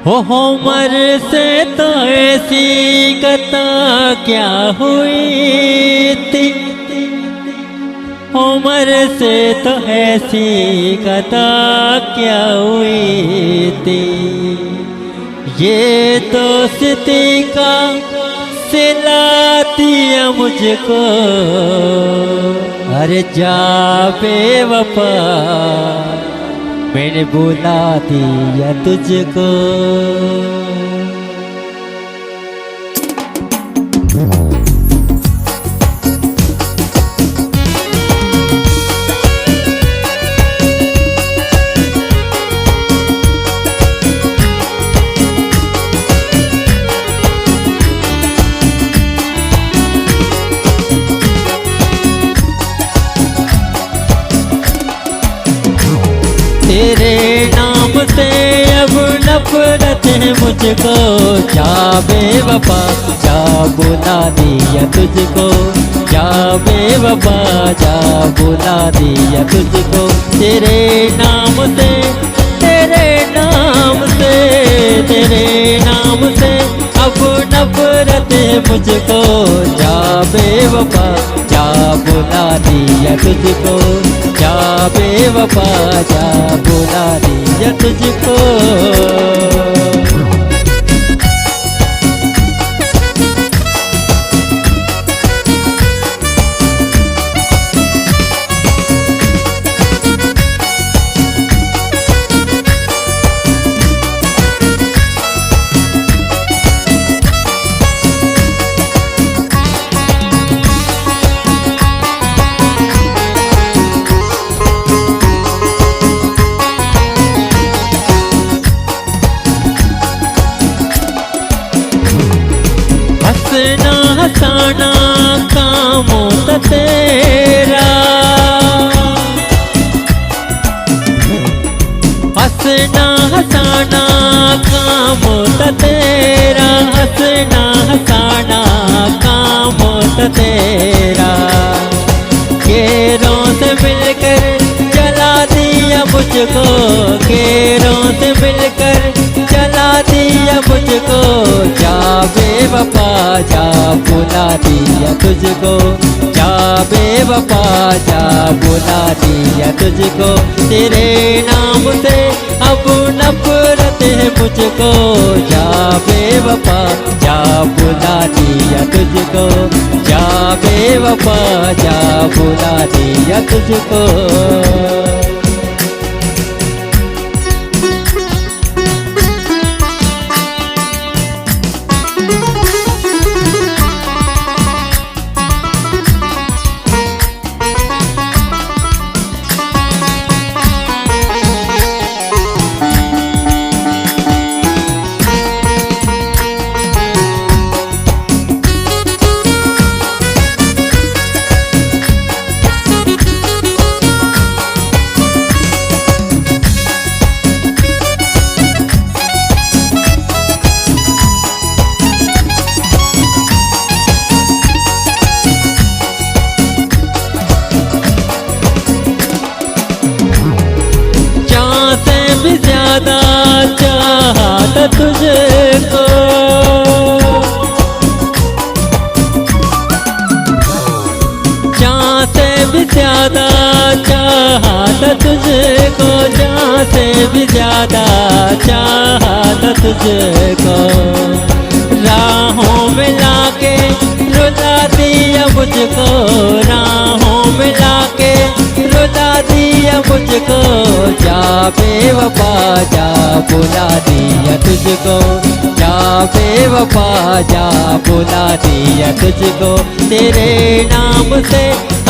हो उमर से तो ऐसी कथा क्या हुई थी, उमर से तो ऐसी कथा क्या हुई थी। ये दोस्ती का सिला दिया मुझको, अरे जा बेवफा मैंने बुला दिया तुझको। तेरे नाम से अब नफरत है मुझको, जा बेवफा जा बुला दिया तुझको, जा बेवफा जा बुला दिया तुझको। तेरे नाम से तेरे नाम से तेरे नाम से अब नफरत है मुझको, जा बेवफा जा बुला दिया तुझको, जा बेवफा जा बुला दिया तुझको। हंसना हंसाना काम होता तेरा, हंसना हंसाना काम होता तेरा, हंसना हंसाना काम होता तेरा। घेरों से मिलकर जला दिया मुझको, घेरों से मिलकर जला दिया मुझको, जा बेवफा जा बुला दिया तुझको, जा बेवफा जा बुला दिया तुझको। तेरे नाम से अब नफरत है मुझको, जा बेवफा जा बुला दिया तुझको, जा बेवफा जा बुला दिया तुझको। भी ज्यादा चाहता तुझको, जहाँ से भी ज्यादा चाहता तुझको, जहाँ से भी ज्यादा चाहता तुझको। राहों में लाके रुला दिया मुझको, राहों में लाके रुला दिया मुझको, जा बेवफा जा बुला दिया तुझको, जा बेवफा जा बुला दिया तुझको। तेरे नाम से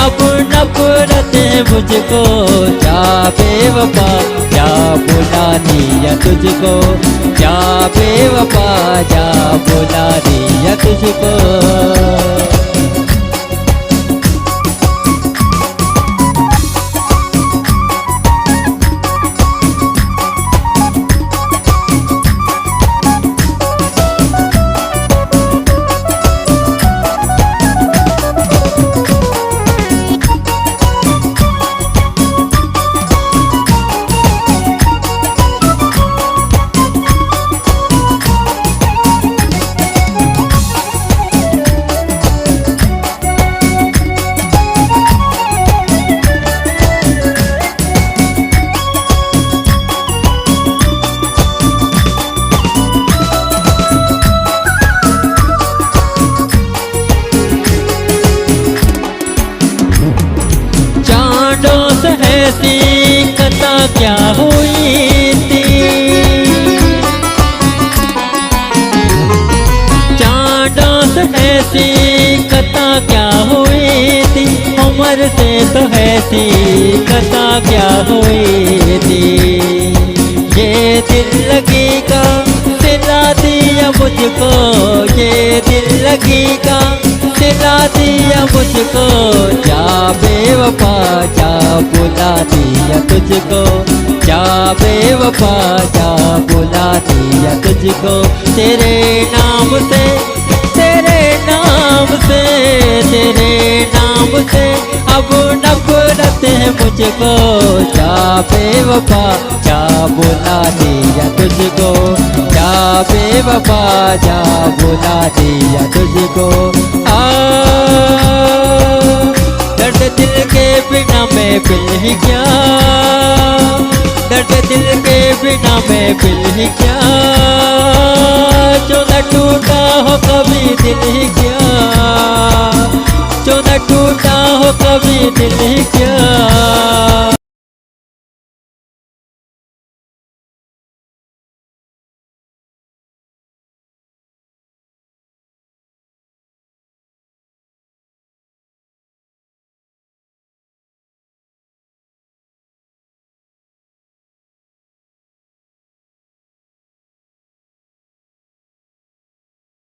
अब नफरत है मुझको, जा बेवफा जा बुला दिया तुझको, जा बेवफा जा बुला दिया तुझको। से ऐसी कथा क्या हुई थी, चांदों से ऐसी कथा क्या हुई थी, उम्र से तो ऐसी कथा क्या हुई थी। ये दिल लगी का सिला दिया मुझको, ये दिल लगी का सिला दिया मुझको, जा बेवफा जा बुला दिया तुझको, जा बेवफा जा बुला दिया तुझको। तेरे नाम से, तेरे नाम से, तेरे नाम से अब नफरत है मुझको, जा बेवफा जा बुला दिया तुझको, जा बेवफा जा बुला दिया तुझको। दर्द दिल के बिना मैं फिर ही क्या, दर्द दिल के बिना मैं फिर ही क्या, जो न टूटा हो कभी दिल ही क्या, जो न टूटा हो कभी दिल ही क्या।